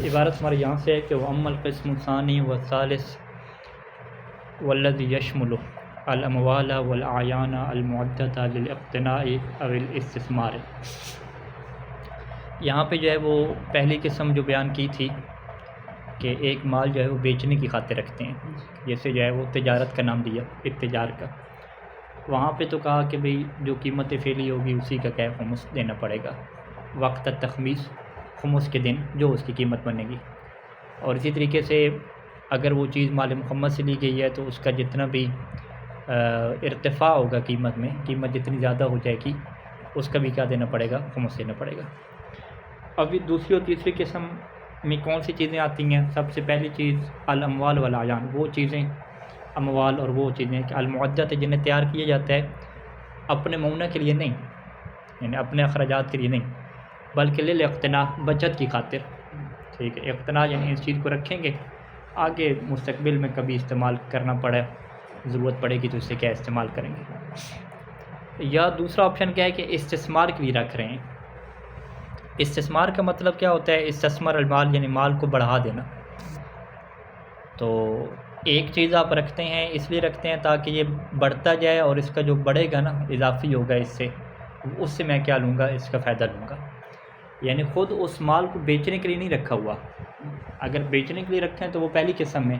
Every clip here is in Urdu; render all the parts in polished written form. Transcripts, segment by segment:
عبارت ہمارے یہاں سے ہے کہ وَأَمَّا الْقِسْمُ الثَّانِي وَالثَّالِثُ وَالَّذِي يَشْمُلُ الْأَمْوَالَ وَالْأَعْيَانَ الْمُعَدَّةَ لِلْاقْتِنَاءِ أَوِ الْاِسْتِثْمَارِ۔ یہاں پہ جو ہے وہ پہلی قسم جو بیان کی تھی کہ ایک مال جو ہے وہ بیچنے کی خاطر رکھتے ہیں، جیسے جو ہے وہ تجارت کا نام دیا، اتجار کا، وہاں پہ تو کہا کہ بھئی جو قیمت فعلی ہوگی اسی کا کیا خمس دینا پڑے گا، وقت التخمیس، خمس کے دن جو اس کی قیمت بنے گی۔ اور اسی طریقے سے اگر وہ چیز مال محمد سے لی گئی ہے تو اس کا جتنا بھی ارتفاع ہوگا قیمت میں، قیمت جتنی زیادہ ہو جائے گی اس کا بھی کیا دینا پڑے گا، خمس دینا پڑے گا۔ ابھی دوسری اور تیسری قسم میں کون سی چیزیں آتی ہیں؟ سب سے پہلی چیز الاموال والاعیان، وہ چیزیں اموال اور وہ چیزیں کہ المعدت جنہیں تیار کیا جاتا ہے اپنے معونہ کے لیے نہیں، یعنی اپنے اخراجات کے لیے نہیں، بلکہ للاقتناء، بچت کی خاطر، ٹھیک ہے۔ اقتناء یعنی اس چیز کو رکھیں گے، آگے مستقبل میں کبھی استعمال کرنا پڑے، ضرورت پڑے گی تو اسے کیا استعمال کریں گے۔ یا دوسرا آپشن کیا ہے کہ استثمار کے لیے رکھ رہے ہیں۔ استثمار کا مطلب کیا ہوتا ہے؟ استثمر المال یعنی مال کو بڑھا دینا۔ تو ایک چیز آپ رکھتے ہیں، اس لیے رکھتے ہیں تاکہ یہ بڑھتا جائے اور اس کا جو بڑھے گا نا، اضافی ہوگا اس سے میں کیا لوں گا، اس کا فائدہ لوں گا۔ یعنی خود اس مال کو بیچنے کے لیے نہیں رکھا ہوا، اگر بیچنے کے لیے رکھیں تو وہ پہلی قسم میں،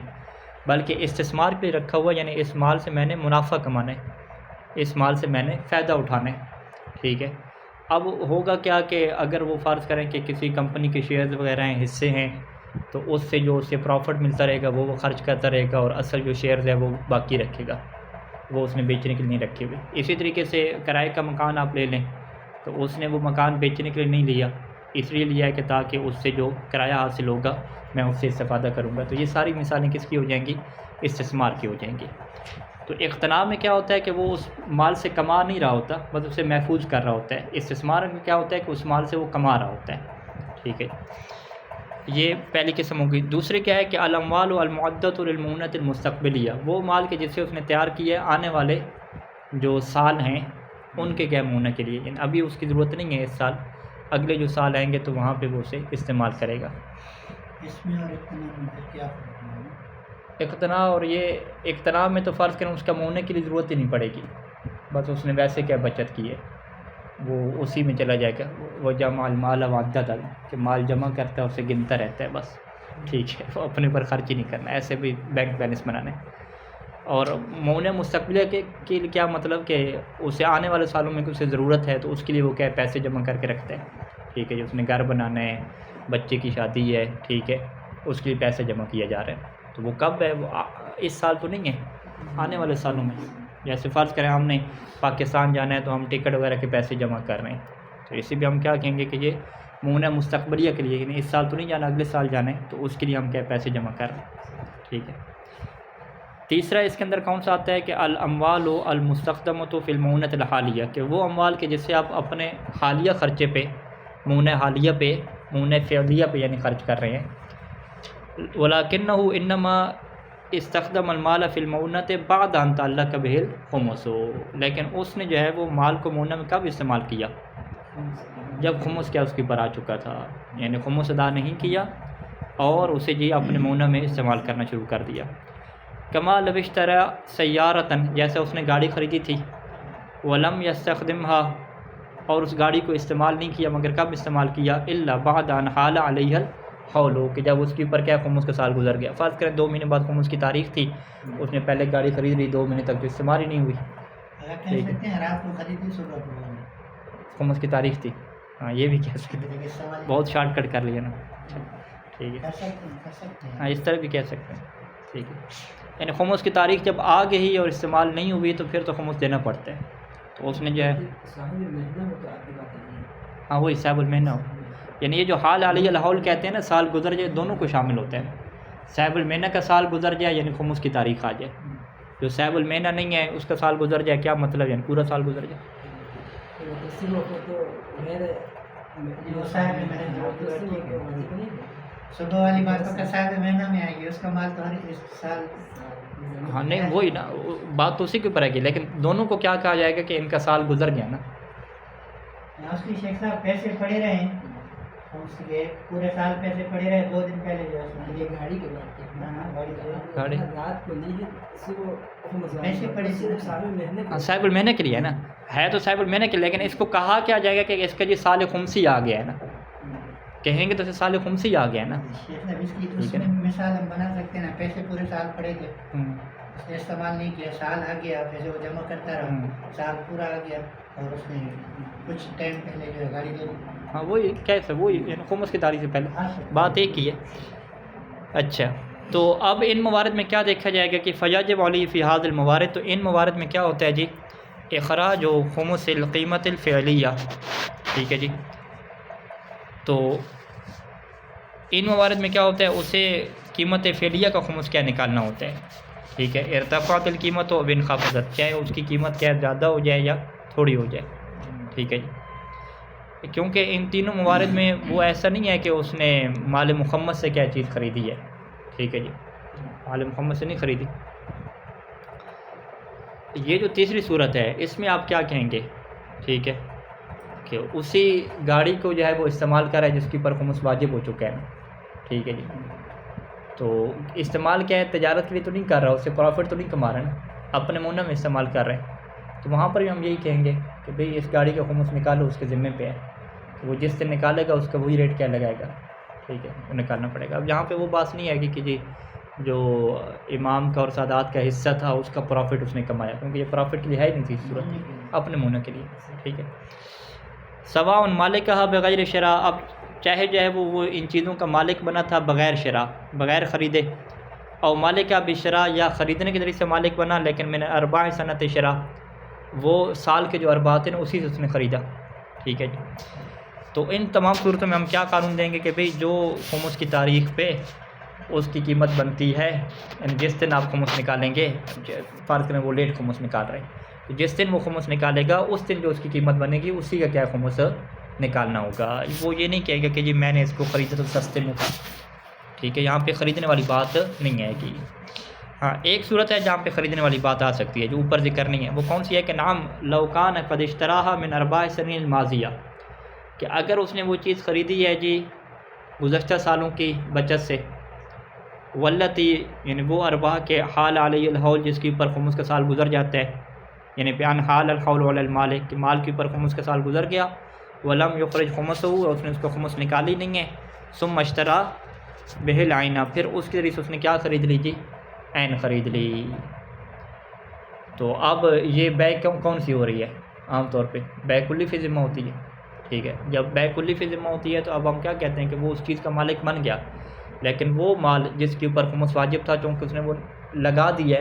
بلکہ استثمار کے لیے رکھا ہوا، یعنی اس مال سے میں نے منافع کمانا ہے، اس مال سے میں نے فائدہ اٹھانا ہے، ٹھیک ہے۔ اب ہوگا کیا کہ اگر وہ فرض کریں کہ کسی کمپنی کے شیئرز وغیرہ ہیں، حصے ہیں، تو اس سے جو اسے پروفٹ ملتا رہے گا وہ خرچ کرتا رہے گا، اور اصل جو شیئرز ہے وہ باقی رکھے گا، وہ اس نے بیچنے کے لیے نہیں رکھے ہوئے۔ اسی طریقے سے کرائے کا مکان آپ لے لیں تو اس نے وہ مکان بیچنے کے لیے نہیں لیا، اس لیے لیا ہے کہ تاکہ اس سے جو کرایہ حاصل ہوگا میں اس سے استفادہ کروں گا۔ تو یہ ساری مثالیں کس کی ہو جائیں گی؟ استثمار کی ہو جائیں گی۔ تو اقتناء میں کیا ہوتا ہے کہ وہ اس مال سے کما نہیں رہا ہوتا، بس اسے محفوظ کر رہا ہوتا ہے۔ استثمار میں کیا ہوتا ہے کہ اس مال سے وہ کما رہا ہوتا ہے، ٹھیک ہے۔ یہ پہلی قسم ہوگی۔ دوسری کیا ہے کہ الاموال المعدۃ للمعونۃ المستقبلیہ، وہ مال کے جسے اس نے تیار کیا ہے آنے والے جو سال ہیں ان کے کیا معونہ کے لیے، یعنی ابھی اس کی ضرورت نہیں ہے اس سال، اگلے جو سال آئیں گے تو وہاں پہ وہ اسے استعمال کرے گا۔ اس میں اور اقتناء میں پھر کیا فرق ہے؟ اقتناء اور یہ اقتناء میں تو فرض کریں اس کا معونے کے لیے ضرورت ہی نہیں پڑے گی، بس اس نے ویسے کیا بچت کی ہے وہ اسی میں چلا جائے گا۔ وہ جمع المال وعدد، کہ مال جمع کرتا ہے اور اسے گنتا رہتا ہے بس، ٹھیک ہے، وہ اپنے پر خرچ ہی نہیں کرنا، ایسے بھی بینک بیلنس بنانے۔ اور معونہ مستقبلیہ کے لیے کیا مطلب کہ اسے آنے والے سالوں میں اسے ضرورت ہے تو اس کے لیے وہ کیا ہے، پیسے جمع کر کے رکھتا ہے، ٹھیک ہے۔ جو اس نے گھر بنانا ہے، بچے کی شادی ہے، ٹھیک ہے، اس کے لیے پیسے جمع کیا جا رہا ہے۔ تو وہ کب ہے؟ وہ اس سال تو نہیں ہے، آنے والے سالوں میں۔ جیسے فرض کریں ہم نے پاکستان جانا ہے تو ہم ٹکٹ وغیرہ کے پیسے جمع کر رہے ہیں، تو اسی بھی ہم کیا کہیں گے کہ یہ معونہ مستقبلیہ کے لیے، یعنی اس سال تو نہیں جانا، اگلے سال جانا ہے، تو اس کے لیے ہم کیا پیسے جمع کر رہے ہیں، ٹھیک ہے۔ تیسرا اس کے اندر کون سا آتا ہے کہ الاموال المستخدمۃ فی المعونۃ الحالیہ، کہ وہ اموال کے جسے آپ اپنے حالیہ خرچے پہ، معونہ حالیہ پہ، معونہ فعلیہ پہ یعنی خرچ کر رہے ہیں۔ ولکنہ انما استخدم المال فی المعونۃ بعد ان تعلق بہ الخمس، لیکن اس نے جو ہے وہ مال کو معونہ میں کب استعمال کیا؟ جب خمس کیا اس کے اوپر آ چکا تھا، یعنی خمس ادا نہیں کیا اور اسے جی اپنے معونہ میں استعمال کرنا شروع کر دیا۔ کما لو اشتری سیارۃ، جیسے اس نے گاڑی خریدی تھی، ولم یستخدمها، اور اس گاڑی کو استعمال نہیں کیا، مگر کب استعمال کیا؟ الا بعد ان حال علیہ الحول، کہ جب اس کے اوپر کیا خمس کا سال گزر گیا۔ فرض کریں 2 مہینے بعد خمس کی تاریخ تھی، اس نے پہلے گاڑی خرید لی، 2 مہینے تک تو استعمال ہی نہیں ہوئی، کہہ سکتے ہیں رات کو خریدی صبح کو خمس کی تاریخ تھی، ہاں یہ بھی کہہ سکتے ہیں، بہت شارٹ کٹ کر لیا نا، ٹھیک ہے، کر سکتے ہیں، ہاں اس طرح بھی کہہ سکتے ہیں، ٹھیک ہے۔ یعنی خمس کی تاریخ جب آ گئی اور استعمال نہیں ہوئی تو پھر تو خمس دینا پڑتا ہے، تو اس نے جو ہے ہاں وہی صاحب المہینہ ہو، یعنی یہ جو حال علیہ الحول کہتے ہیں نا، سال گزر جائے، دونوں کو شامل ہوتا ہے۔ صاحب المہینہ کا سال گزر جائے یعنی خمس کی تاریخ آ جائے، جو صاحب المہینہ نہیں ہے اس کا سال گزر جائے، کیا مطلب یعنی پورا سال گزر جائے۔ صبح والی بات تو صاحب مہینہ میں آئے گی، اس کا مال تو ہر سال، ہاں نہیں وہی نا، بات تو اسی کے اوپر ہے گی، لیکن دونوں کو کیا کہا جائے گا کہ ان کا سال گزر گیا نا۔ اس کی شیخ صاحب پیسے پڑے رہے اس کے پورے سال پیسے پڑے رہے 2 دن پہلے جو ہے اس میں یہ گاڑی کی بات ہے. ہاں گاڑی کا گاڑی رات کو نہیں صبح پیسے پڑے تھے. سال مہینے ہاں، صاحب المہینے کے لیے ہے نا، ہے تو صاحب المہینے کے لیے، لیکن اس کو کہا کیا جائے گا کہ اس کا جی سال خمسی آ گیا ہے نا، کہیں گے تو اسے سال خمسی آ گیا ہے نا. شیخ صاحب اس کی اس میں مثال ہم بنا سکتے ہیں نا، پیسے پورے سال پڑے تھے اس نے استعمال نہیں کیا، سال آ گیا پیسے وہ جمع کرتا رہا، سال پورا آ گیا اور اس نے کچھ ٹائم پہلے جو ہے گاڑی دے دی. ہاں وہی کیسے وہی خمس کی تاریخ سے پہلے ہاں سر. بات ایک ہی ہے. اچھا تو اب ان موارد میں کیا دیکھا جائے گا کہ فیاجب علی فی هذا الموارد، تو ان موارد میں کیا ہوتا ہے جی، اخراج و خمس القیمت الفعلیہ. ٹھیک ہے جی، تو ان موارد میں کیا ہوتا ہے، اسے قیمت فعلیہ کا خمس کیا نکالنا ہوتا ہے. ٹھیک ہے، ارتفاعت القیمت و بانخفاضت، چاہے اس کی قیمت کیا زیادہ ہو جائے یا تھوڑی ہو جائے. ٹھیک ہے جی، کیونکہ ان تینوں موارد میں وہ ایسا نہیں ہے کہ اس نے مال مخمس سے کیا چیز خریدی ہے. ٹھیک ہے جی، مال مخمس سے نہیں خریدی. یہ جو تیسری صورت ہے اس میں آپ کیا کہیں گے؟ ٹھیک ہے، کہ اسی گاڑی کو جو ہے وہ استعمال کر رہا ہے جس کے اوپر خمس واجب ہو چکا ہے نا. ٹھیک ہے جی، تو استعمال کیا ہے، تجارت کے لیے تو نہیں کر رہا، اس سے پروفٹ تو نہیں کما رہا نا، اپنے منع میں استعمال کر رہے ہیں. تو وہاں پر بھی ہم یہی کہیں گے کہ بھئی اس گاڑی کا خمس نکالو، اس کے ذمے پہ ہے، وہ جس سے نکالے گا اس کا وہی ریٹ کیا لگائے گا. ٹھیک ہے، وہ نکالنا پڑے گا. اب یہاں پہ وہ بات نہیں ہے کہ جی جو امام کا اور سادات کا حصہ تھا اس کا پروفٹ اس نے کمایا، کیونکہ یہ پروفٹ کے لیے ہے ہی نہیں تھی صورت، اپنے منع کے لیے. ٹھیک ہے، سواء مالکہ بغیر شراء، اب چاہے جو ہے وہ ان چیزوں کا مالک بنا تھا بغیر شراء، بغیر خریدے، اور مالکہ بشراء، یا خریدنے کے ذریعے سے مالک بنا لیکن میں نے 4 سنت شراء، وہ سال کے جو اربعات ہیں اسی سے اس نے خریدا. ٹھیک ہے جی، تو ان تمام صورتوں میں ہم کیا قانون دیں گے کہ بھئی جو خمس کی تاریخ پہ اس کی قیمت بنتی ہے، یعنی جس دن آپ خمس نکالیں گے، فرض کریں وہ لیٹ خمس نکال رہے ہیں، تو جس دن وہ خمس نکالے گا اس دن جو اس کی قیمت بنے گی اسی کا کیا خمس نکالنا ہوگا. وہ یہ نہیں کہے گا کہ جی میں نے اس کو خریدا تو سستے میں تھا. ٹھیک ہے، یہاں پہ خریدنے والی بات نہیں ہے کہ ہاں ایک صورت ہے جہاں پہ خریدنے والی بات آ سکتی ہے جو اوپر ذکر نہیں ہے. وہ کون سی ہے کہ نعم لو کان قد اشتراها من 4 سنین الماضیہ، کہ اگر اس نے وہ چیز خریدی ہے جی گزشتہ سالوں کی بچت سے، والتی یعنی وہ ارباح کے حال علی الحول جس کے اوپر خمس کا سال گزر جاتا ہے، یعنی بیان حال الحول علی المالک کہ مال کے اوپر خمس کا سال گزر گیا، ولم یخرج خمسہ، اور اس نے اس کو خمس نکالی نہیں ہے، ثم اشترا بہ العینہ، پھر اس کے ذریعے سے اس نے کیا خرید لی جی، عین خرید لی. تو اب یہ بے کون سی ہو رہی ہے؟ عام طور پہ بے کلی فی ذمہ ہوتی ہے. ٹھیک ہے، جب بے کلی فی ذمہ ہوتی ہے تو اب ہم کیا کہتے ہیں کہ وہ اس چیز کا مالک بن گیا، لیکن وہ مال جس کے اوپر خمس واجب تھا چونکہ اس نے وہ لگا دی ہے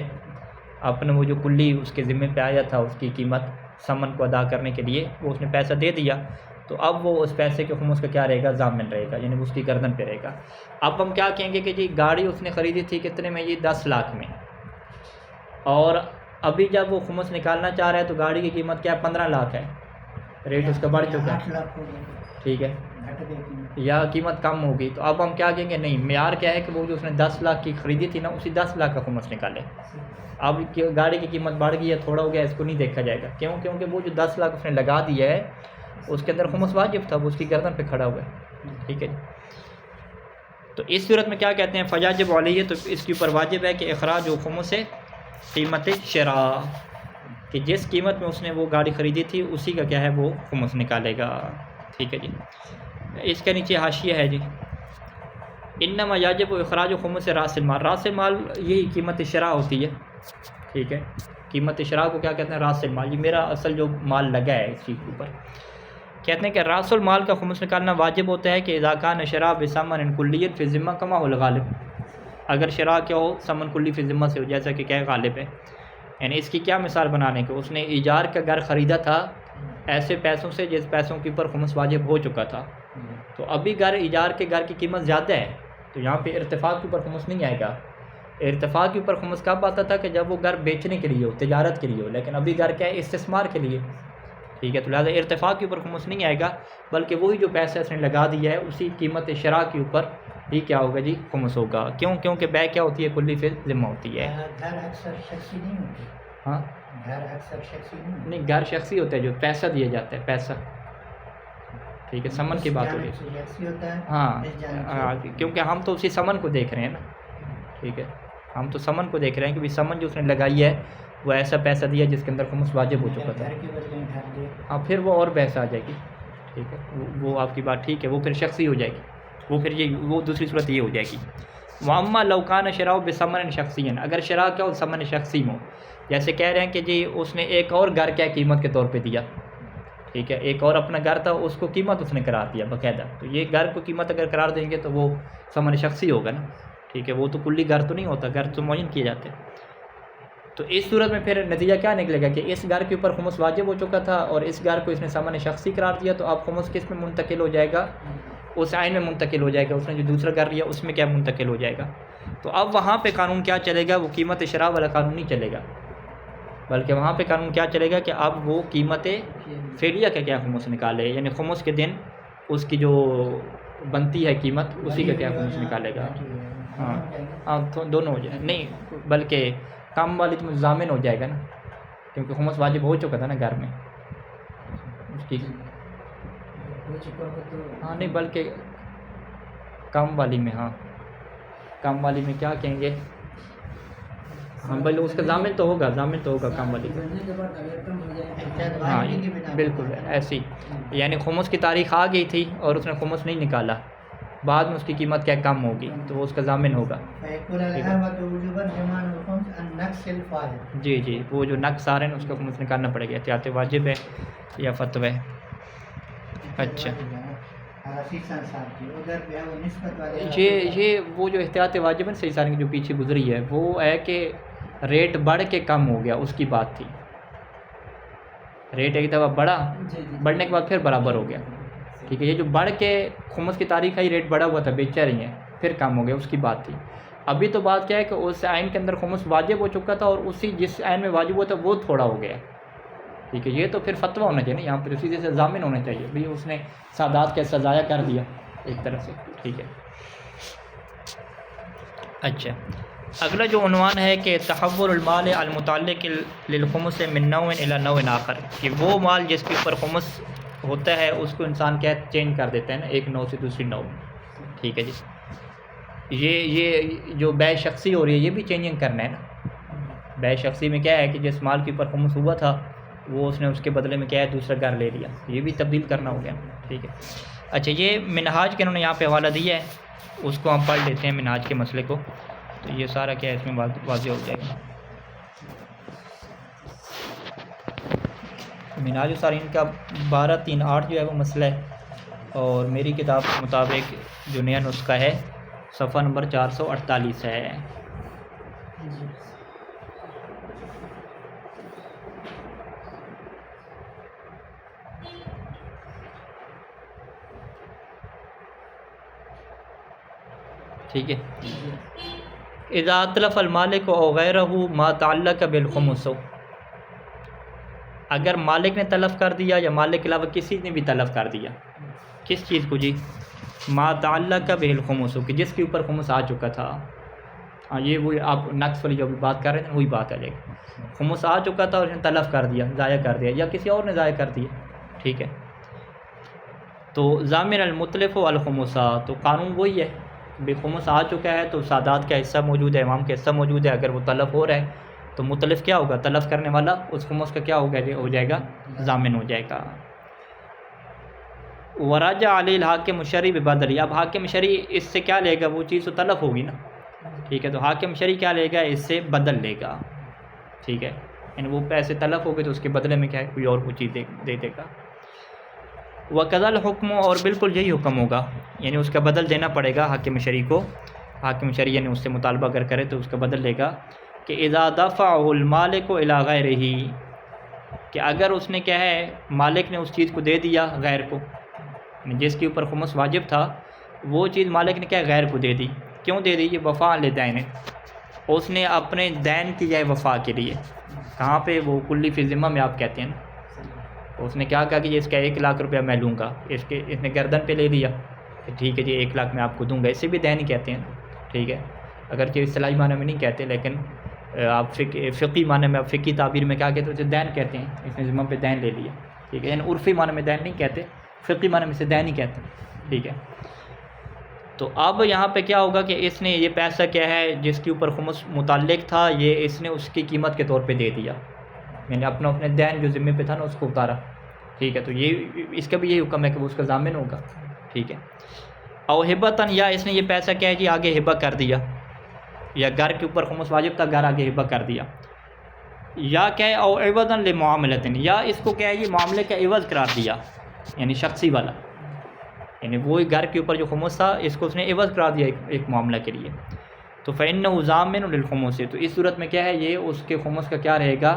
اپنے، وہ جو کلی اس کے ذمے پہ آیا تھا اس کی قیمت ثمن کو ادا کرنے کے لیے، وہ اس نے پیسہ دے دیا، تو اب وہ اس پیسے کے خمس کا کیا رہے گا، ضامن رہے گا، یعنی اس کی گردن پہ رہے گا. اب ہم کیا کہیں گے کہ جی گاڑی اس نے خریدی تھی کتنے میں، یہ 10 لاکھ میں، اور ابھی جب وہ خمس نکالنا چاہ رہا ہے تو گاڑی کی قیمت کیا ہے، 15 لاکھ ہے، ریٹ اس کا بڑھ چکا ہے. 8 لاکھ ہو گیا. ٹھیک ہے، گھٹ گئی قیمت. یا قیمت کم ہوگی، تو اب ہم کیا کہیں گے، نہیں معیار کیا ہے کہ وہ جو اس نے 10 لاکھ کی خریدی تھی نا اسی 10 لاکھ کا خمس نکالے. اب گاڑی کی قیمت بڑھ گئی ہے، تھوڑا ہو گیا، اس کو نہیں دیکھا جائے گا. کیوں؟ کیونکہ وہ جو 10 لاکھ اس نے لگا دیا ہے اس کے اندر خمس واجب تھا، وہ اس کی گردن پہ کھڑا ہوا ہے. ٹھیک ہے جی، تو اس صورت میں کیا کہتے ہیں، فیاجب علیہ، تو اس کے اوپر واجب ہے کہ اخراج و خمس قیمت شراء، کہ جس قیمت میں اس نے وہ گاڑی خریدی تھی اسی کا کیا ہے وہ خمس نکالے گا. ٹھیک ہے جی، اس کے نیچے حاشیہ ہے جی، انما یاجب اخراج و خمس راس المال، راس المال یہی قیمت شراء ہوتی ہے. ٹھیک ہے، قیمت شراء کو کیا کہتے ہیں، راس المال، یہ میرا اصل جو مال لگا ہے اس چیز کے اوپر. کہتے ہیں کہ راس المال کا خمس نکالنا واجب ہوتا ہے کہ اذا کان شراء بثمن کلی فی الذمہ کما هو الغالب، اگر شراء کیا ہو ثمن کلی فی الذمہ سے ہو، جیسا کہ کیا غالب ہے. یعنی اس کی کیا مثال بنانے کہ اس نے ایجار کا گھر خریدا تھا ایسے پیسوں سے جس پیسوں کے اوپر خمس واجب ہو چکا تھا، تو ابھی ایجار کے گھر کی قیمت زیادہ ہے، تو یہاں پہ ارتفاع کے اوپر خمس نہیں آئے گا. ارتفاع کے اوپر خمس کب آتا تھا کہ جب وہ گھر بیچنے کے لیے ہو، تجارت کے لیے ہو، لیکن ابھی گھر کیا ہے، استثمار کے لیے. ٹھیک ہے، تو لہٰذا ارتفاع کے اوپر خمس نہیں آئے گا، بلکہ وہی جو پیسہ اس نے لگا دیا ہے اسی قیمت شراء کے اوپر ہی کیا ہوگا جی، خمس ہوگا. کیوں؟ کیونکہ بے کیا ہوتی ہے، کلی فی ذمہ ہوتی ہے. گھر اکثر شخصی نہیں ہوتی. ہاں گھر اکثر شخصی نہیں ہوتی. نہیں، گھر شخصی ہوتا ہے جو پیسہ دیا جاتا ہے، پیسہ ٹھیک ہے، سمن کی بات ہو رہی ہے. یکسی ہوتا ہے ہاں کیونکہ ہم تو اسی سمن کو دیکھ رہے ہیں نا. ٹھیک ہے، ہم تو سمن کو دیکھ رہے ہیں کہ بھی سمن جو اس نے لگائی ہے وہ ایسا پیسہ دیا جس کے اندر خمس واجب ہو چکا تھا. گھر کے بدلے میں گھر دے. ہاں پھر وہ اور بحث آ جائے گی. ٹھیک ہے، وہ آپ کی بات ٹھیک ہے، وہ پھر شخصی ہو جائے گی. وہ پھر وہ دوسری صورت یہ ہو جائے گی. واما لوکان شراء بثمن شخصی، اگر شراء کیا ہو ثمن شخصی میں، جیسے کہہ رہے ہیں کہ جی اس نے ایک اور گھر کیا قیمت کے طور پہ دیا. ٹھیک ہے، ایک اور اپنا گھر تھا، اس کو قیمت اس نے قرار دیا باقاعدہ. تو یہ گھر کو قیمت اگر قرار دیں گے تو وہ ثمن شخصی ہوگا نا. ٹھیک ہے، وہ تو کلی گھر تو نہیں ہوتا، گھر تو معین کیے جاتے. تو اس صورت میں پھر نتیجہ کیا نکلے گا کہ اس گھر کے اوپر خمس واجب ہو چکا تھا اور اس گھر کو اس نے ثمن شخصی قرار دیا، تو اب خمس کس میں منتقل ہو جائے گا؟ اس عین میں منتقل ہو جائے گا. اس نے جو دوسرا گھر لیا اس میں کیا منتقل ہو جائے گا. تو اب وہاں پہ قانون کیا چلے گا؟ وہ قیمت شراء والا قانون نہیں چلے گا، بلکہ وہاں پہ قانون کیا چلے گا کہ اب وہ قیمت فعلیہ کا کیا خمس نکالے، یعنی خمس کے دن اس کی جو بنتی ہے قیمت اسی کا کیا خمس نکالے گا. ہاں تو دونوں ہو جائے نہیں، بلکہ کم والی تو ضامن ہو جائے گا نا، کیونکہ خمس واجب ہو چکا تھا نا گھر میں اس کی. ہاں نہیں، بلکہ کم والی میں، ہاں کم والی میں کیا کہیں گے، ہاں بلکہ اس کا ضامن تو ہوگا کم والی کا. ہاں بالکل ایسی، یعنی خمس کی تاریخ آ گئی تھی اور اس نے خمس نہیں نکالا، بعد میں اس کی قیمت کیا کم ہوگی تو وہ اس کا ضامن ہوگا. جی وہ جو نقص آ رہے ہیں اس کا خمس نکالنا پڑے گا. احتیاط واجب ہے یا فتوی ہے. اچھا یہ وہ جو احتیاط واجب ہے صحیح سارے جو پیچھے گزری ہے وہ ہے کہ ریٹ بڑھ کے کم ہو گیا، اس کی بات تھی. ریٹ ایک دفعہ بڑھنے کے بعد پھر برابر ہو گیا. ٹھیک ہے، یہ جو بڑھ کے خمس کی تاریخ ہے ریٹ بڑھا ہوا تھا، بیچا رہی ہیں، پھر کم ہو گیا، اس کی بات تھی. ابھی تو بات کیا ہے کہ اس عین کے اندر خمس واجب ہو چکا تھا اور اسی جس عین میں واجب ہوا تھا وہ تھوڑا ہو گیا. ٹھیک ہے، یہ تو پھر فتویٰ ہونا چاہیے نا، یہاں پہ اسی سے ضامن ہونا چاہیے بھئی اس نے سادات کا سزایا کر دیا ایک طرح سے. ٹھیک ہے. اچھا اگلا جو عنوان ہے کہ تحول المال المتعلق للخمس من نوع الى نوع آخر، کہ وہ مال جس کے اوپر خمس ہوتا ہے اس کو انسان کیا چینج کر دیتا ہے نا، ایک نوع سے دوسری نوع. ٹھیک ہے جی، یہ جو بے شخصی ہو رہی ہے یہ بھی چینجنگ کرنا ہے نا. بے شخصی میں کیا ہے کہ جس مال کے اوپر خمس ہوا تھا وہ اس نے اس کے بدلے میں کیا ہے دوسرا گھر لے لیا، یہ بھی تبدیل کرنا ہو گیا. ٹھیک ہے. اچھا یہ منہاج کے انہوں نے یہاں پہ حوالہ دیا ہے، اس کو ہم پڑھ لیتے ہیں منہاج کے مسئلے کو، تو یہ سارا کیا ہے اس میں واضح ہو جائے گا. منہاج الصالحین کا 1238 جو ہے وہ مسئلہ ہے، اور میری کتاب کے مطابق جو نیا نسخہ ہے صفحہ نمبر 448 ہے. ٹھیک ہے. اذا اتلف المالک او غیرہ ما تعلق بالخمس، اگر مالک نے تلف کر دیا یا مالک کے علاوہ کسی نے بھی تلف کر دیا کس چیز کو جی، ما تعلق بالخمس، کہ جس کے اوپر خمس آ چکا تھا. ہاں یہ وہی آپ نقص والی جو بھی بات کر رہے تھے وہی بات آ جائے گی. خمس آ چکا تھا اور اس نے تلف کر دیا، ضائع کر دیا، یا کسی اور نے ضائع کر دیا. ٹھیک ہے، تو ضامن المتلف والخمسہ، تو قانون وہی ہے بے خمس آ چکا ہے تو سادات کا حصہ موجود ہے، امام کا حصہ موجود ہے. اگر وہ تلف ہو رہا ہے تو متلف کیا ہوگا، تلف کرنے والا اس خمس کا کیا ہو جائے گا، ضامن ہو جائے گا. وراجع علی الحاکم الشرعی ببدلی، اب حاکم شرعی اس سے کیا لے گا، وہ چیز تو تلف ہوگی نا. ٹھیک ہے، تو حاکم شرعی کیا لے گا، اس سے بدل لے گا. ٹھیک ہے، یعنی وہ پیسے تلف ہو گئے تو اس کے بدلے میں کیا ہے کوئی اور وہ چیز دے دے گا. وقضى الحکم، اور بالکل یہی حکم ہوگا، یعنی اس کا بدل دینا پڑے گا حاکم شرعی کو. حاکم شرعی یعنی اس سے مطالبہ اگر کرے تو اس کا بدل لے گا. کہ اذا دفعه المالک الى غیرہ، کہ اگر اس نے کیا ہے مالک نے اس چیز کو دے دیا غیر کو، جس کے اوپر خمس واجب تھا وہ چیز مالک نے کیا غیر کو دے دی. کیوں دے دی؟ یہ وفاء لدین، اس نے اپنے دین کی جائے وفاء کے لیے. کہاں پہ؟ وہ کلی فی ذمہ میں آپ کہتے ہیں نا. اس نے کیا کہا کہ اس کا 1 لاکھ روپیہ میں لوں گا، اس نے گردن پہ لے لیا کہ ٹھیک ہے جی 1 لاکھ میں آپ کو دوں گا. اسے بھی دین ہی کہتے ہیں. ٹھیک ہے، اگرچہ اصطلاحی معنی میں نہیں کہتے، لیکن آپ فقی معنی میں، فقی تعبیر میں کیا کہتے ہیں، اسے دین کہتے ہیں. اس نے ذمہ پہ دین لے لیا. ٹھیک ہے، یعنی عرفی معنی میں دین نہیں کہتے، فقی معنی میں سے دین ہی کہتے ہیں، ٹھیک ہے۔ تو اب یہاں پہ کیا ہوگا کہ اس نے یہ پیسہ کیا ہے جس کے اوپر خمس متعلق تھا، یہ اس نے اس کی قیمت کے طور پہ دے دیا، یعنی اپنے دین جو ذمے پہ تھا نا اس کو اتارا، ٹھیک ہے۔ تو یہ اس کا بھی یہی حکم ہے کہ وہ اس کا ضامن ہوگا، ٹھیک ہے۔ او ہبتاً، یا اس نے یہ پیسہ کیا ہے جی آگے ہبہ کر دیا، یا گھر کے اوپر خمس واجب تھا، گھر آگے ہبہ کر دیا، یا کیا ہے او عوضاً لمعاملۃ، یا اس کو کیا ہے یہ معاملے کا عوض قرار دیا، یعنی شخصی والا، یعنی وہی گھر کے اوپر جو خمس تھا اس کو اس نے عوض قرار دیا ایک معاملہ کے لیے، تو فإنہ ضامن للخمس، تو اس صورت میں کیا ہے یہ اس کے خمس کا کیا رہے گا،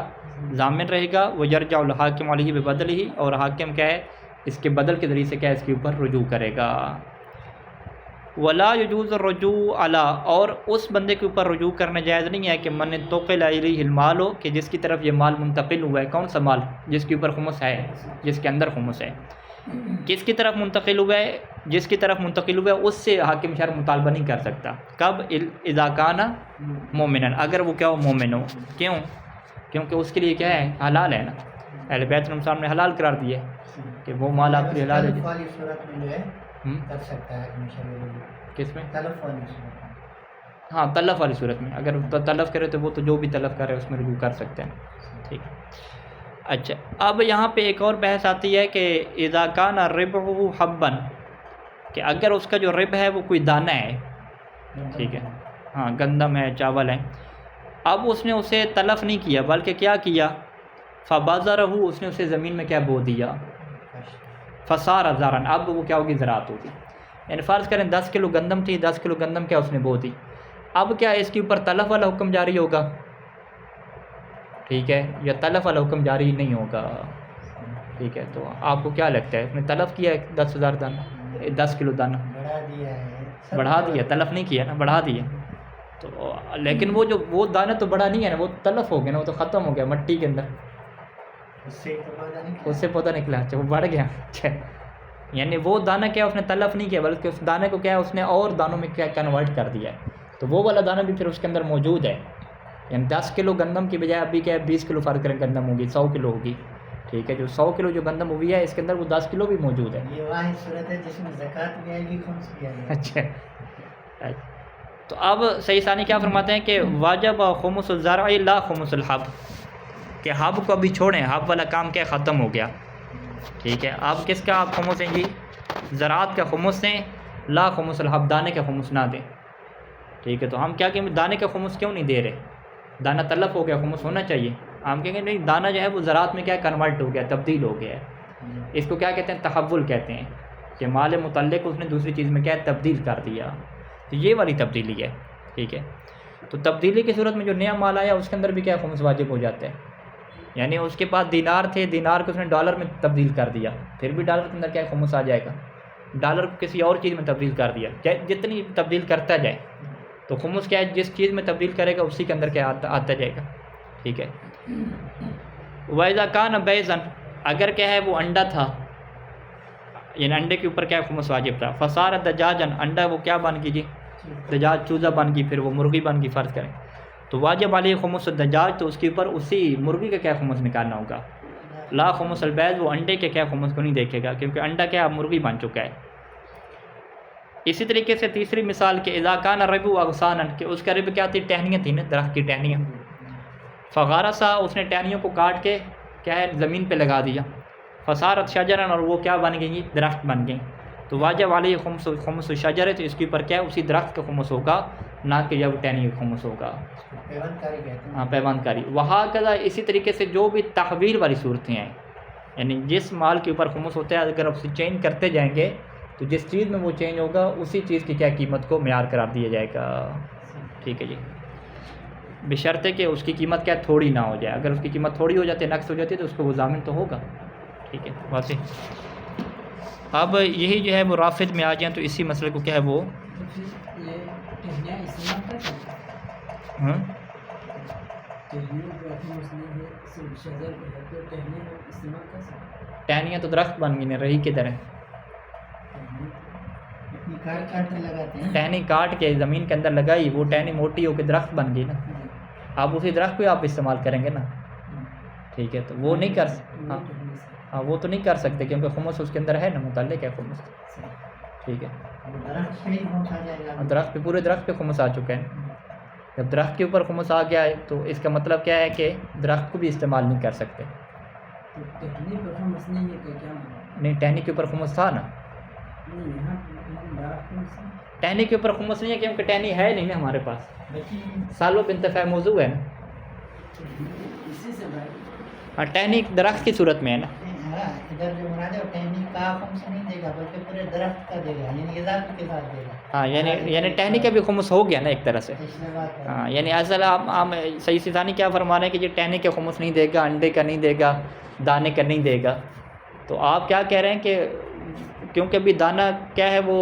ضامن رہے گا، ویرجع الحاکم علیہ ببدلہ، اور حاکم کیا ہے اس کے بدل کے ذریعے سے کیا ہے اس کے اوپر رجوع کرے گا۔ ولا يجوز الرجوع علی، اور اس بندے کے اوپر رجوع کرنا جائز نہیں ہے کہ من انتقل الیہ المال ہو، کہ جس کی طرف یہ مال منتقل ہوا ہے، کون سا مال جس کے اوپر خمس ہے، جس کے اندر خمس ہے، کس کی طرف منتقل ہوا ہے، جس کی طرف منتقل ہوا ہے اس سے حاکم شرع مطالبہ نہیں کر سکتا، کب اذا کان مومنا، اگر وہ کیا ہو مومن ہو، کیوں؟ کیونکہ اس کے لیے کیا ہے حلال ہے نا، اہل بیت نے نے حلال قرار دیا ہے کہ وہ مال آپ کے لیے حلال ہے۔ تلف والی صورت میں جو ہے کر سکتا ہے کس میں؟ تلف والی صورت میں، ہاں تلف والی صورت میں، اگر تلف کرے تو وہ تو جو بھی تلف کرے اس میں رجوع کر سکتے ہیں، ٹھیک ہے۔ اچھا، اب یہاں پہ ایک اور بحث آتی ہے کہ اذا کان ربحہ حبا، کہ اگر اس کا جو رب ہے وہ کوئی دانہ ہے، ٹھیک ہے، ہاں گندم ہے، چاول ہے، اب اس نے اسے تلف نہیں کیا بلکہ کیا کیا، فبذرہ، اس نے اسے زمین میں کیا بو دیا، فصار زرعا، اب وہ کیا ہوگی زراعت ہوگی، یعنی فرض کریں 10 کلو گندم تھی، 10 کلو گندم کیا اس نے بو دی، اب کیا اس کے اوپر تلف والا حکم جاری ہوگا، ٹھیک ہے، یا تلف والا حکم جاری نہیں ہوگا، ٹھیک ہے۔ تو آپ کو کیا لگتا ہے اس نے تلف کیا ہے 10,000 دانہ، 10 کلو دانہ بڑھا دیا ہے، بڑھا دیا، تلف نہیں کیا نا، بڑھا دیا، تو لیکن وہ دانہ تو بڑا نہیں ہے نا، وہ تلف ہو گیا نا، وہ تو ختم ہو گیا مٹی کے اندر، اس سے تو پتا نہیں اس سے پتہ نکلا، اچھا وہ بڑھ گیا، اچھا، یعنی وہ دانہ کیا اس نے تلف نہیں کیا بلکہ اس دانے کو کیا اس نے اور دانوں میں کیا کنورٹ کر دیا ہے، تو وہ والا دانہ بھی پھر اس کے اندر موجود ہے، یعنی 10 کلو گندم کی بجائے ابھی کیا ہے 20 کلو فرض کریں گندم ہوگی، 100 کلو ہوگی، ٹھیک ہے، جو 100 کلو جو گندم ہوئی ہے اس کے اندر وہ 10 کلو بھی موجود ہے، یہ واحد صورت ہے جس میں زکوٰۃ بھی آئے گی، خمس بھی آئے گی۔ اچھا، تو اب صحیح ثانی کیا فرماتے ہیں کہ واجب خمس الزرع لا خمس الحب، کہ حب کو ابھی چھوڑیں، حب والا کام کیا ختم ہو گیا، ٹھیک ہے، اب کس کا آپ خمس ہیں جی، زراعت کا خمس دیں، لا خمس الحب، دانے کا خمس نہ دیں، ٹھیک ہے۔ تو ہم کیا کہیں دانے کا خمس کیوں نہیں دے رہے، دانہ تلف ہو گیا، خمس ہونا چاہیے، ہم کہیں گے نہیں، دانہ جو ہے وہ زراعت میں کیا کنورٹ ہو گیا، تبدیل ہو گیا ہے، اس کو کیا کہتے ہیں تحول کہتے ہیں، کہ مال متعلق اس نے دوسری چیز میں کیا تبدیل کر دیا، تو یہ والی تبدیلی ہے، ٹھیک ہے۔ تو تبدیلی کی صورت میں جو نیا مال آیا اس کے اندر بھی کیا خمس واجب ہو جاتا ہے، یعنی اس کے پاس دینار تھے، دینار کو اس نے ڈالر میں تبدیل کر دیا، پھر بھی ڈالر کے اندر کیا خمس آ جائے گا، ڈالر کو کسی اور چیز میں تبدیل کر دیا، جتنی تبدیل کرتا جائے تو خمس کیا ہے جس چیز میں تبدیل کرے گا اسی کے اندر کیا آتا جائے گا، ٹھیک ہے۔ وَإِذَا كَانَ بَيْضًا، اگر کیا ہے وہ انڈا تھا، یعنی انڈے کے اوپر کیا خمس واجب تھا، فصار دجاجا، انڈا وہ کیا بن گئی جی، دجاج چوزہ بن گئی، پھر وہ مرغی بن گئی فرض کریں، تو واجب علیہ خمس الدجاج، تو اس کے اوپر اسی مرغی کا کیا خمس نکالنا ہوگا، لا خمس البیض، وہ انڈے کے کیا خمس کو نہیں دیکھے گا کیونکہ انڈا کیا مرغی بن چکا ہے۔ اسی طریقے سے تیسری مثال کہ اذا کان الرب اغصانا، کہ اس کا رب کیا تھی، ٹہنیاں تھیں نا، درخت کی ٹہنیاں، فغارسا، اس نے ٹہنیوں کو کاٹ کے کیا ہے زمین پہ لگا دیا، فصارت شجرا، اور وہ کیا بن گئی، درخت بن گئی، تو واجب علیہ خمس الشجر، تو اس کے اوپر کیا ہے اسی درخت کا خمس ہوگا، نہ کہ جب ٹہنی کا خمس ہوگا، پیوند کاری کہتے ہیں، ہاں پیوند کاری۔ وہاں کذا، اسی طریقے سے جو بھی تحویل والی صورتیں ہیں، یعنی جس مال کے اوپر خمس ہوتا ہے اگر اسے چینج کرتے جائیں گے تو جس چیز میں وہ چینج ہوگا اسی چیز کی کیا قیمت کو معیار قرار دیا جائے گا، ٹھیک ہے جی، بشرطے کہ اس کی قیمت کیا تھوڑی نہ ہو جائے، اگر اس کی قیمت تھوڑی ہو جاتی ہے، نقص ہو جاتی ہے، تو اس کو وہ ضامن تو ہوگا، ٹھیک ہے، واضح۔ اب یہی جو ہے وہ رافض میں آ جائیں تو اسی مسئلے کو کیا ہے وہ یہ ٹہنیاں استعمال کر سکتے ہیں، ہاں ٹہنیوں جو اپنے مسئلے ہے صرف شجر پہ ہے تو ٹہنیاں ہم استعمال کر سکتے ہیں، ٹہنیاں تو درخت بن گئی نا، رہی کدھر ہے، اپنی کاٹ کاٹ کے لگاتے ہیں، ٹہنی کاٹ کے زمین کے اندر لگائی، وہ ٹہنی موٹی ہو کے درخت بن گئی نا، آپ اسی درخت کو آپ استعمال کریں گے نا، ٹھیک ہے، تو وہ نہیں کر ہاں ہاں وہ تو نہیں کر سکتے کیونکہ خمس اس کے اندر ہے نا، متعلق ہے خمس، ٹھیک ہے، درخت سے ہی خمس آ جائے گا، درخت پہ پورے درخت پہ خمس آ چکا ہے، جب درخت کے اوپر خمس آ گیا ہے تو اس کا مطلب کیا ہے کہ درخت کو بھی استعمال نہیں کر سکتے. تو ٹہنی پر خمس نہیں ہے کہ کیا نہیں ٹہنی کے اوپر خمس تھا نا، نہیں یہاں درخت خمس ہے. ٹہنی کے اوپر خمس نہیں ہے کیونکہ ٹہنی ہے نہیں نا ہمارے پاس، بچی سالو بنتفع موضوع ہے نا. اسی سے بات ہاں ٹہنی درخت کی صورت میں ہے نا. ہاں ادھر جو مراد ہے وہ ٹہنی کا خمس نہیں دے گا بلکہ پورے درخت کا دے گا، یعنی اضافے کے ساتھ دے گا. ہاں یعنی ٹہنی کا بھی خمس ہو گیا نا ایک طرح سے. اس میں بات ہے. ہاں یعنی اصل ہم صحیح ثانی کیا فرما رہے ہیں کہ یہ ٹہنی کے خمس نہیں دے گا، انڈے کا نہیں دے گا، دانے کا نہیں دے گا. تو آپ کیا کہہ رہے ہیں کہ کیونکہ ابھی دانہ کیا ہے وہ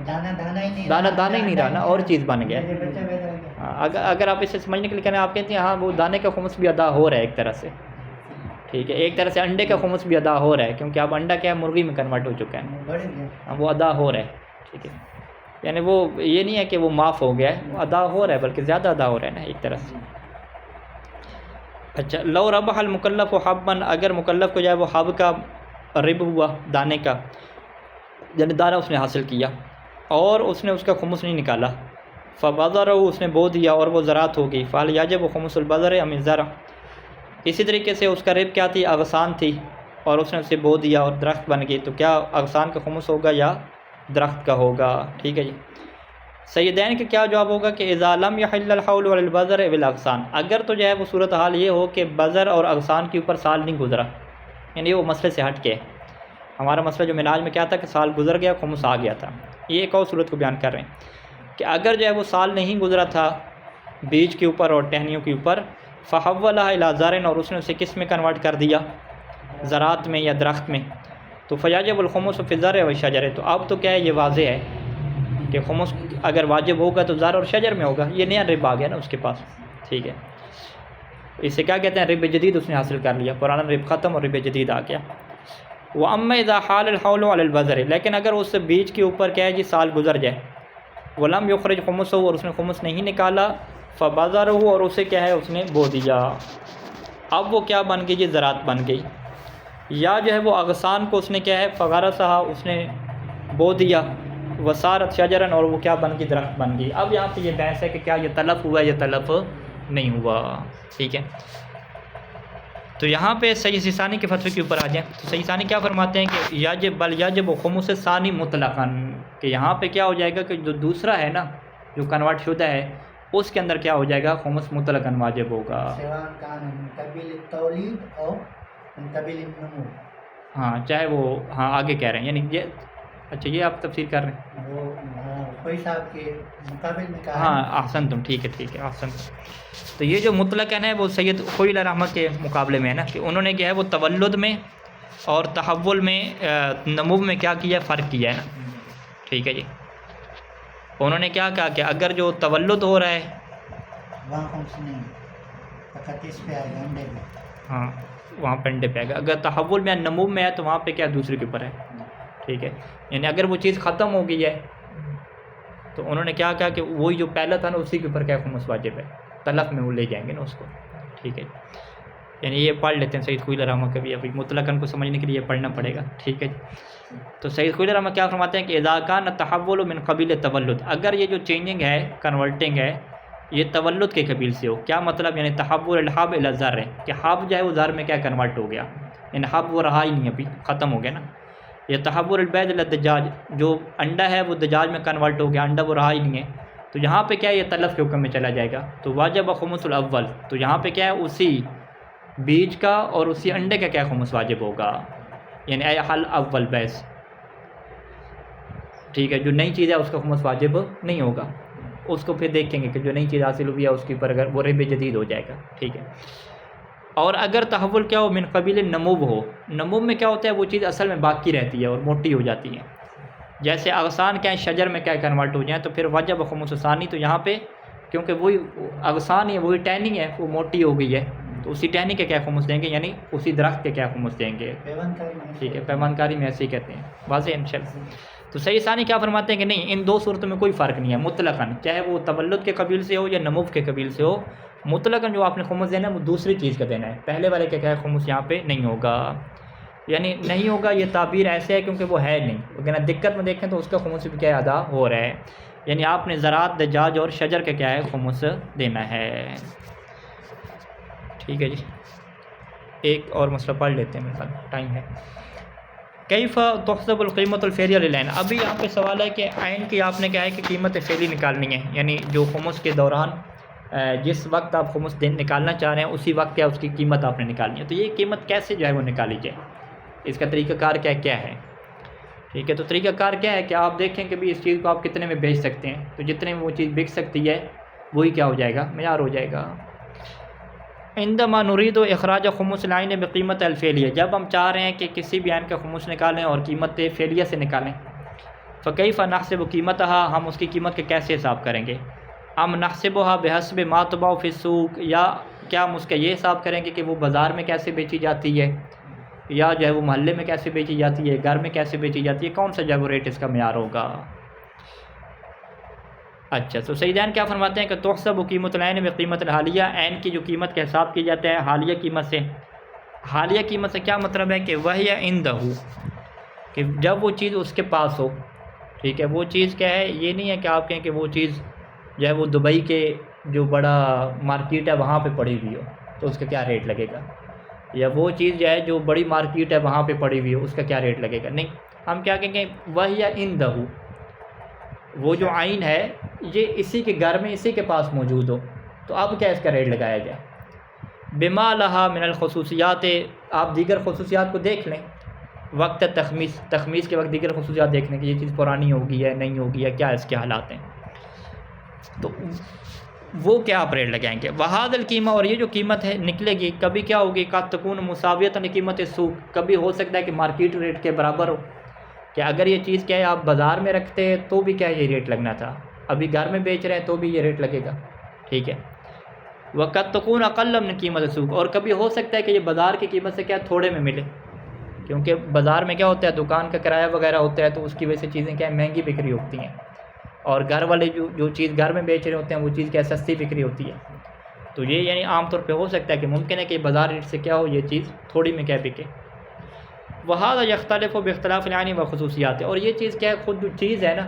دانا ہی نہیں دانہ ہی نہیں رہا نا، اور چیز بن گیا. بچہ پیدا ہو گیا. ہاں اگر آپ اسے سمجھنے کے لیے کہنا آپ کہتے ہیں ہاں وہ دانے کا خمس بھی ادا ہو رہا ہے ایک طرح سے، ٹھیک ہے، ایک طرح سے انڈے کا خمس بھی ادا ہو رہا ہے کیونکہ اب انڈا کیا ہے مرغی میں کنورٹ ہو چکا ہے، بڑھ گیا. وہ ادا ہو رہا ہے، ٹھیک ہے. یعنی وہ یہ نہیں ہے کہ وہ معاف ہو گیا ہے، وہ ادا ہو رہا ہے بلکہ زیادہ ادا ہو رہا ہے نا ایک طرح سے. اچھا لو ربح المکلف و حبًا، اگر مکلف کو جائے وہ حب کا رب ہوا دانے کا، یعنی دانہ اس نے حاصل کیا اور اس نے اس کا خمس نہیں نکالا، فبذرہ اس نے بو دیا اور وہ زراعت ہو گئی، فہل یجب خمس البذر ام الزرع. اسی طریقے سے اس کا رب کیا تھی، اغصان تھی اور اس نے اسے بو دیا اور درخت بن گئی، تو کیا اغصان کا خمس ہوگا یا درخت کا ہوگا؟ ٹھیک ہے جی. سیدین کا کیا جواب ہوگا کہ اذا لم یحل الحول علی البذر والاغصان، اگر تو جو ہے وہ صورتحال یہ ہو کہ بذر اور اغصان کے اوپر سال نہیں گزرا، یعنی وہ مسئلے سے ہٹ کے، ہمارا مسئلہ جو مناج میں کیا تھا کہ سال گزر گیا خمس آ گیا تھا، یہ ایک اور صورت کو بیان کر رہے ہیں کہ اگر جو ہے وہ سال نہیں گزرا تھا بیج کے اوپر اور ٹہنیوں کے اوپر، فحولہ الی زرع، اور اس نے اسے کس میں کنورٹ کر دیا، زراعت میں یا درخت میں، تو فیجب الخمس فی الزرع والشجر. تو اب تو کیا ہے یہ واضح ہے کہ خمس اگر واجب ہوگا تو زر اور شجر میں ہوگا، یہ نیا رب آ گیا نا اس کے پاس، ٹھیک ہے. اسے کیا کہتے ہیں، رب جدید اس نے حاصل کر لیا، پرانا رب ختم اور رب جدید آ گیا. وَأَمَّا إِذَا حَالَ الْحَوْلُ عَلَى الْبَذَرِ، لیکن اگر اس بیج کے اوپر کیا ہے جی سال گزر جائے، وَلَمْ يُخْرِجْ خُمُسَهُ، اور اس نے خمس نہیں نکالا، فَبَذَرَهُ، اور اسے کیا ہے اس نے بو دیا. اب وہ کیا بن گئی جی، زراعت بن گئی. یا جو ہے وہ اغصان کو اس نے کیا ہے فغرسها، اس نے بو دیا، وصارت شجرا، اور وہ کیا بن گئی، درخت بن گئی. اب یہاں پہ یہ بحث ہے کہ کیا یہ تلف ہوا یا تلف نہیں ہوا، ٹھیک ہے. تو یہاں پہ سید ثانی کے فتوے کے اوپر آ جائیں تو سید ثانی کیا فرماتے ہیں کہ یجب بل یجب خمس ثانی مطلقاً، کہ یہاں پہ کیا ہو جائے گا کہ جو دوسرا ہے نا جو کنورٹ شدہ ہے اس کے اندر کیا ہو جائے گا، خمس مطلقاً واجب ہوگا. سواء کان من قبیل التولید اور من قبیل النمو. ہاں چاہے وہ، ہاں آگے کہہ رہے ہیں، یعنی یہ اچھا یہ آپ تفسیر کر رہے ہیں. وہ کوئی صاحب کے مقابل میں کہا ہاں احسن تم، ٹھیک ہے احسن. تو یہ جو مطلقاً ہے وہ سید خوئی علیہ رحمہ کے مقابلے میں ہے نا، کہ انہوں نے کیا ہے وہ تولد میں اور تحول میں نمو میں کیا کیا ہے، فرق کیا ہے نا، ٹھیک ہے جی. انہوں نے کیا کہا کہ اگر جو تولد ہو رہا ہے وہاں خمس نہیں، فقط اس پہ آئے گا انڈے میں. ہاں وہاں پہ انڈے پہ آئے گا، اگر تحول میں نمو میں ہے تو وہاں پہ کیا دوسرے کے اوپر ہے، ٹھیک ہے. یعنی اگر وہ چیز ختم ہو گئی ہے تو انہوں نے کیا کہا کہ وہی جو پہلا تھا نا اسی کے اوپر کیا خمس واجب ہے، تلف میں وہ لے جائیں گے نا اس کو، ٹھیک ہے. یعنی یہ پڑھ لیتے ہیں سید خوئی علیہ رحمہ کا بھی، ابھی مطلقاً کو سمجھنے کے لیے یہ پڑھنا پڑے گا، ٹھیک ہے. تو سید خوئی علیہ رحمہ کیا فرماتے ہیں کہ اذا کان التحول من قبیل تولد، اگر یہ جو چینجنگ ہے، کنورٹنگ ہے، یہ تولد کے قبیل سے ہو. کیا مطلب، یعنی تحول الحب الی الزر، کہ حب جو ہے وہ زر میں کیا کنورٹ ہو گیا، یعنی حب وہ رہا ہی نہیں، ابھی ختم ہو گیا نا. یہ تحول البیض الی الدجاج، جو انڈا ہے وہ دجاج میں کنورٹ ہو گیا، انڈا وہ رہا ہی نہیں ہے، تو یہاں پہ کیا ہے یہ تلف کے حکم میں چلا جائے گا. تو واجب خمس الاول، تو یہاں پہ کیا ہے اسی بیج کا اور اسی انڈے کا کیا خمس واجب ہوگا، یعنی اے حل اول بیس، ٹھیک ہے. جو نئی چیز ہے اس کا خمس واجب نہیں ہوگا، اس کو پھر دیکھیں گے کہ جو نئی چیز حاصل ہوئی ہے اس کے اوپر اگر وہ رب جدید ہو جائے گا، ٹھیک ہے. اور اگر تحول کیا ہو من قبیل نمو ہو، نمو میں کیا ہوتا ہے وہ چیز اصل میں باقی رہتی ہے اور موٹی ہو جاتی ہے، جیسے اغصان کیا ہے شجر میں کیا کنورٹ ہو جائیں، تو پھر وجب خمس ثانی. تو یہاں پہ کیونکہ وہی اغصان ہے، وہی ٹہنی ہے، وہ موٹی ہو گئی ہے، تو اسی ٹہنی کے کیا خمس دیں گے، یعنی اسی درخت کے کیا خمس دیں گے، ٹھیک ہے. پیمان کاری میں ایسے ہی کہتے ہیں، واضح انشاءاللہ. تو سید ثانی کیا فرماتے ہیں کہ نہیں، ان دو صورتوں میں کوئی فرق نہیں ہے مطلقاً، چاہے وہ تولد کے قبیل سے ہو یا نمو کے قبیل سے ہو، مطلقاً جو آپ نے خمس دینا ہے وہ دوسری چیز کا دینا ہے، پہلے والے کا کیا ہے خمس یہاں پہ نہیں ہوگا. یعنی نہیں ہوگا، یہ تعبیر ایسے ہے کیونکہ وہ ہے نہیں، لیکن دقت میں دیکھیں تو اس کا خمس بھی کیا ادا ہو رہا ہے، یعنی آپ نے زراعت، دجاج اور شجر کا کیا ہے خمس دینا ہے۔ ٹھیک ہے جی، ایک اور مسئلہ پڑھ لیتے ہیں، میرے خیال ٹائم ہے۔ کیف تحسب القیمت الفعلیہ للعین، ابھی یہاں پہ سوال ہے کہ عین کی آپ نے کیا ہے کہ قیمت فعلی نکالنی ہے، یعنی جو خمس کے دوران جس وقت آپ خمس نکالنا چاہ رہے ہیں اسی وقت کیا اس کی قیمت آپ نے نکالنی ہے۔ تو یہ قیمت کیسے جو ہے وہ نکالی جائے، اس کا طریقہ کار کیا ہے؟ ٹھیک ہے، تو طریقہ کار کیا ہے کہ آپ دیکھیں کہ بھی اس چیز کو آپ کتنے میں بیچ سکتے ہیں، تو جتنے میں وہ چیز بک سکتی ہے وہی کیا ہو جائے گا، معیار ہو جائے گا۔ عندما نرید و اخراج خمس العین بقیمت الفعلیہ، جب ہم چاہ رہے ہیں کہ کسی بھی عین کا خمس نکالیں اور قیمت فعلیہ سے نکالیں، فکیف نحسب قیمتها، ہم اس کی قیمت کا کیسے حساب کریں گے؟ ام نحسبها بحسب ما تباع فی السوق، یا کیا ہم اس کا یہ حساب کریں گے کہ وہ بازار میں کیسے بیچی جاتی ہے، یا جو ہے وہ محلے میں کیسے بیچی جاتی ہے، گھر میں کیسے بیچی جاتی ہے، کون سا جو ہے وہ ریٹ اس کا معیار ہوگا؟ اچھا، تو سیدان کیا فرماتے ہیں کہ تحسب قیمت العین بقیمت الحالیہ، عین کی جو قیمت کا حساب کیا جاتا ہے حالیہ قیمت سے۔ حالیہ قیمت سے کیا مطلب ہے کہ وہی عندہ، کہ جب وہ چیز اس کے پاس ہو، ٹھیک ہے، وہ چیز کیا ہے، یہ نہیں ہے کہ آپ کہیں کہ وہ چیز جو ہے وہ دبئی کے جو بڑا مارکیٹ ہے وہاں پہ پڑی ہوئی ہو تو اس کا کیا ریٹ لگے گا، یا وہ چیز جو ہے جو بڑی مارکیٹ ہے وہاں پہ پڑی ہوئی ہو اس کا کیا ریٹ لگے گا، نہیں، ہم کیا کہیں گے وہی عندہ، وہ جو عین ہے یہ اسی کے گھر میں اسی کے پاس موجود ہو، تو اب کیا اس کا ریٹ لگایا جائے؟ بما لہا من الخصوصیات، آپ دیگر خصوصیات کو دیکھ لیں، وقت تخمیس کے وقت دیگر خصوصیات دیکھ لیں کہ یہ چیز پرانی ہوگی یا نہیں ہوگی یا کیا اس کے حالات ہیں، تو وہ کیا آپ ریٹ لگائیں گے۔ وہاد القیمہ، اور یہ جو قیمت ہے نکلے گی کبھی کیا ہوگی، قد تکون مساویۃ قیمت السوق، کبھی ہو سکتا ہے کہ مارکیٹ ریٹ کے برابر ہو، کہ اگر یہ چیز کیا ہے آپ بازار میں رکھتے تو بھی کیا یہ ریٹ لگنا تھا، ابھی گھر میں بیچ رہے ہیں تو بھی یہ ریٹ لگے گا، ٹھیک ہے۔ وقد تکون اقل من قیمت السوق، اور کبھی ہو سکتا ہے کہ یہ بازار کی قیمت سے کیا تھوڑے میں ملے، کیونکہ بازار میں کیا ہوتا ہے دکان کا کرایہ وغیرہ ہوتا ہے تو اس کی وجہ سے چیزیں کیا مہنگی بکری ہوتی ہیں، اور گھر والے جو چیز گھر میں بیچ رہے ہوتے ہیں وہ چیز کیا سستی بکری ہوتی ہے، تو یہ یعنی عام طور پہ ہو سکتا ہے کہ ممکن ہے کہ بازار ریٹ سے کیا ہو یہ چیز تھوڑی میں کیا بکے۔ وہذا یختلف باختلاف العین و خصوصیات، اور یہ چیز کیا ہے خود جو چیز ہے نا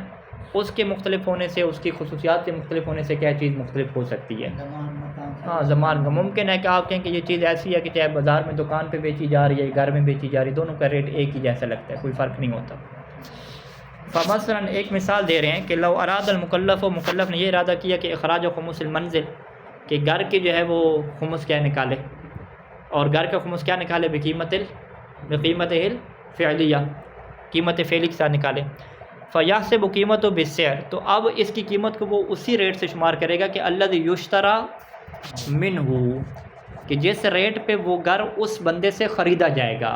اس کے مختلف ہونے سے، اس کی خصوصیات کے مختلف ہونے سے کیا چیز مختلف ہو سکتی ہے۔ ہاں، زمان کا ممکن ہے کہ آپ کہیں کہ یہ چیز ایسی ہے کہ چاہے بازار میں دکان پہ بیچی جا رہی ہے گھر میں بیچی جا رہی ہے، دونوں کا ریٹ ایک ہی جیسا لگتا ہے، کوئی فرق نہیں ہوتا۔ فمثلا ایک مثال دے رہے ہیں کہ لو اراد المکلف، و مکلف نے یہ ارادہ کیا کہ اخراج خمس المنزل، کہ گھر کے جو ہے وہ خمس کیا نکالے، اور گھر کا خمس کیا نکالے بقیمت الفعلیہ، قیمت فعلی کے ساتھ نکالے۔ فیحسب قیمت و بالسعر، تو اب اس کی قیمت کو وہ اسی ریٹ سے شمار کرے گا کہ الذی یشتری منہ، کہ جس ریٹ پہ وہ گھر اس بندے سے خریدا جائے گا،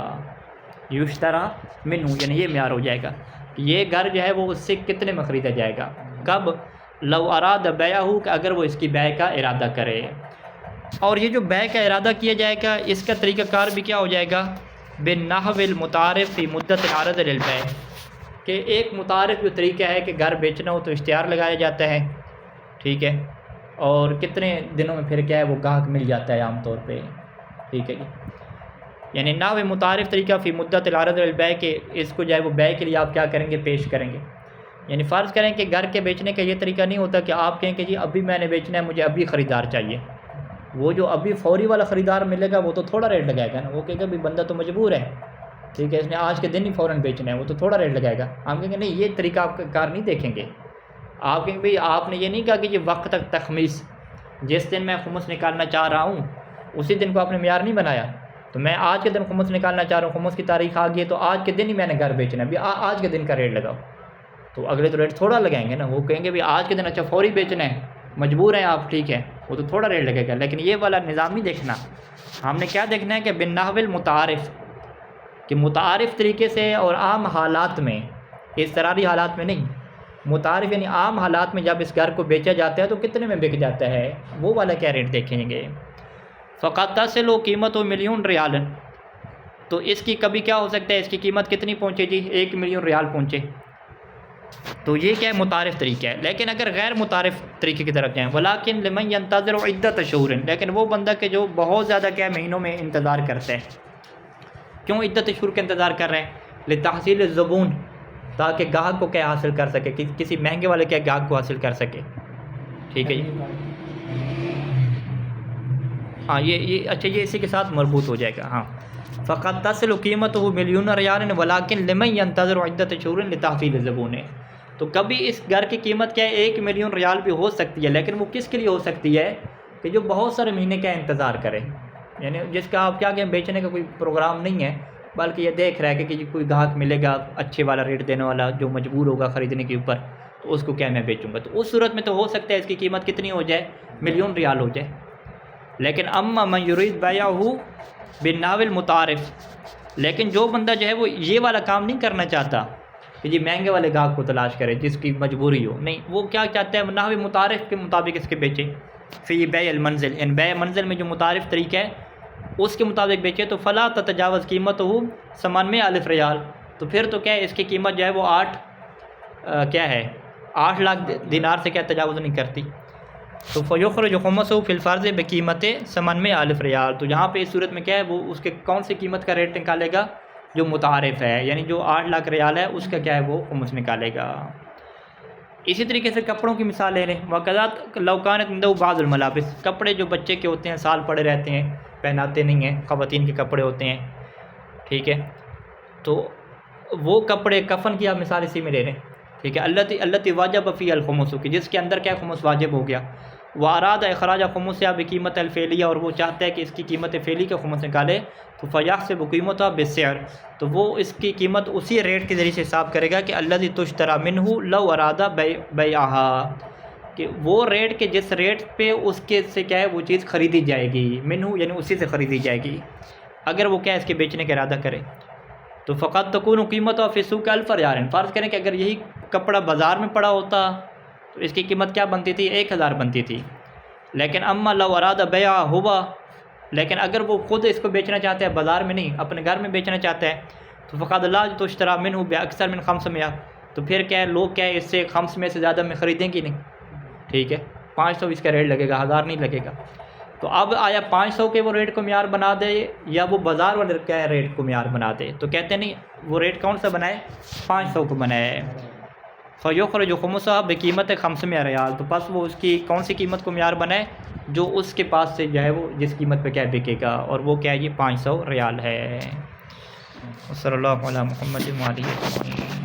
یشتری منہ یعنی یہ معیار ہو جائے گا کہ یہ گھر جو ہے وہ اس سے کتنے میں خریدا جائے گا، کب، لو اراد بیعہ، کہ اگر وہ اس کی بیع کا ارادہ کرے، اور یہ جو بیع کا ارادہ کیا جائے گا اس کا طریقہ کار بھی کیا ہو جائے گا، بالنحو المتعارف فی مدت العرض للبیع، کہ ایک متعارف جو طریقہ ہے کہ گھر بیچنا ہو تو اشتہار لگایا جاتا ہے، ٹھیک ہے، اور کتنے دنوں میں پھر کیا ہے وہ گاہک مل جاتا ہے عام طور پہ، ٹھیک ہے، یعنی نحو متعارف طریقہ فی مدت العرض للبیع، کہ اس کو جو ہے وہ بیع کے لیے آپ کیا کریں گے، پیش کریں گے، یعنی فرض کریں کہ گھر کے بیچنے کا یہ طریقہ نہیں ہوتا کہ آپ کہیں کہ جی ابھی میں نے بیچنا ہے مجھے ابھی خریدار چاہیے، وہ جو ابھی فوری والا خریدار ملے گا وہ تو تھوڑا ریٹ لگائے گا نا، وہ کہے گا بھی بندہ تو مجبور ہے، ٹھیک ہے، اس نے آج کے دن ہی فوراً بیچنا ہے، وہ تو تھوڑا ریٹ لگائے گا، ہم کہیں گے نہیں یہ طریقہ آپ کا کار نہیں دیکھیں گے، آپ کہیں بھائی آپ نے یہ نہیں کہا کہ یہ وقت تک تخمیس، جس دن میں خمس نکالنا چاہ رہا ہوں اسی دن کو آپ نے معیار نہیں بنایا، تو میں آج کے دن خمس نکالنا چاہ رہا ہوں، خمس کی تاریخ آ گئی ہے تو آج کے دن ہی میں نے گھر بیچنا ہے، آج کے دن کا ریٹ لگاؤ، تو اگلے تو ریٹ تھوڑا لگائیں گے نا، وہ کہیں گے بھی آج کے دن اچھا فوری بیچنا ہے، مجبور ہیں آپ، ٹھیک ہے، وہ تو تھوڑا ریٹ لگے گا، لیکن یہ والا نظام نہیں دیکھنا، ہم نے کیا دیکھنا ہے کہ بالنحو المتعارف، کہ متعارف طریقے سے اور عام حالات میں، اضطراری حالات میں نہیں، متعارف یعنی عام حالات میں جب اس گھر کو بیچا جاتا ہے تو کتنے میں بک جاتا ہے، وہ والا کیا ریٹ دیکھیں گے۔ فقط تصل قیمت و ملین ریال، تو اس کی کبھی کیا ہو سکتا ہے، اس کی قیمت کتنی پہنچے جی، 1 ملین ریال پہنچے، تو یہ کیا ہے متعارف طریقہ ہے۔ لیکن اگر غیر متعارف طریقے کی طرف جائیں، ولیکن لمن ینتظر عدۃ شہور، لیکن وہ بندہ کہ جو بہت زیادہ کیا مہینوں میں انتظار کرتا ہے، کیوں عدت شہور کا انتظار کر رہے ہیں؟ لتحصیل الزبون، تاکہ گاہک کو کیا حاصل کر سکے، کسی مہنگے والے کیا گاہک کو حاصل کر سکے. ٹھیک ہے جی. ہاں یہ اچھا، یہ اسی کے ساتھ مربوط ہو جائے گا. ہاں فقط تصل قیمته مليون ریال ولكن لمن ينتظر عدت شہور لتحصیل الزبون. تو کبھی اس گھر کی قیمت کیا ہے 1 ملین ریال بھی ہو سکتی ہے، لیکن وہ کس کے لیے ہو سکتی ہے کہ جو بہت سارے مہینے کا انتظار کرے، یعنی جس کا آپ کیا کہ بیچنے کا کوئی پروگرام نہیں ہے، بلکہ یہ دیکھ رہا ہے کہ کوئی گاہک ملے گا اچھے والا ریٹ دینے والا جو مجبور ہوگا خریدنے کے اوپر، تو اس کو کیا میں بیچوں گا. تو اس صورت میں تو ہو سکتا ہے اس کی قیمت کتنی ہو جائے، 1 ملین ریال ہو جائے. لیکن اما من یرید بیعہ بالنحو المتعارف، لیکن جو بندہ جو ہے وہ یہ والا کام نہیں کرنا چاہتا کہ جی مہنگے والے گاہک کو تلاش کرے جس کی مجبوری ہو، نہیں، وہ کیا چاہتا ہے نحو متعارف کے مطابق اس کے بیچے. فی بیع المنزل، ان بیع منزل میں جو متعارف طریقہ ہے اس کے مطابق بیچے. تو فلا تتجاوز قیمتہ 800,000 ریال، تو پھر تو کیا ہے اس کی قیمت جو ہے وہ 8 لاکھ دینار سے کیا تجاوز نہیں کرتی. تو فیخرج خمسہ فی الفرض بقیمت 800,000 ریال. تو یہاں پہ اس صورت میں کیا ہے وہ اس کے کون سی قیمت کا ریٹ نکالے گا، جو متعارف ہے، یعنی جو 8 لاکھ ریال ہے اس کا کیا ہے وہ خمس نکالے گا. اسی طریقے سے کپڑوں کی مثال لے لیں. وقذات لو کانت عنده بعض الملابس، کپڑے جو بچے کے ہوتے ہیں سال پڑے رہتے ہیں پہناتے نہیں ہیں، خواتین کے کپڑے ہوتے ہیں، ٹھیک ہے، تو وہ کپڑے کفن کی آپ مثال اسی میں لے لیں. ٹھیک ہے، اللہ واجب فی الخمس، کی جس کے اندر کیا خمس واجب ہو گیا. واراد اخراج خمس یا بقیمت الفعلیہ، اور وہ چاہتا ہے کہ اس کی قیمت فعلی کا خمس نکالے. تو فیحسب قیمتہ بالسعر، تو وہ اس کی قیمت اسی ریٹ کے ذریعے سے حساب کرے گا کہ الذی تشتری منہ لو ارادہ بیعہا، کہ وہ ریٹ کے جس ریٹ پہ اس کے سے کیا ہے وہ چیز خریدی جائے گی، منہ یعنی اسی سے خریدی جائے گی اگر وہ کیا ہے اس کے بیچنے کا ارادہ کرے. تو فقط تکون قیمتہ فی السوق 1000 ریال. فرض کریں کہ اگر یہی کپڑا بازار میں پڑا ہوتا تو اس کی قیمت کیا بنتی تھی، 1000 بنتی تھی. لیکن اما لو اراد بیع ہوا، لیکن اگر وہ خود اس کو بیچنا چاہتا ہے بازار میں نہیں، اپنے گھر میں بیچنا چاہتا ہے، تو فقط لا تشتری منہ باکثر من 500، تو پھر کیا ہے لوگ کیا ہے اس سے 500 میں سے زیادہ میں خریدیں گی نہیں. ٹھیک ہے، 500 اس کا ریٹ لگے گا، 1000 نہیں لگے گا. تو اب آیا 500 کے وہ ریٹ کو معیار بنا دے یا وہ بازار والے کیا ہے ریٹ کو معیار بنا دے؟ تو کہتے ہیں نہیں، وہ ریٹ کون سا بنائے، 500 کو بنائے. فیخرج خمسہ بقیمت 500 ریال، تو بس وہ اس کی کون سی قیمت کو معیار بنائے جو اس کے پاس سے جو ہے وہ جس قیمت پہ کیا بکے گا، اور وہ کیا ہے یہ 500 ریال ہے. صلی اللہ علیہ محمد و آلہ وسلم.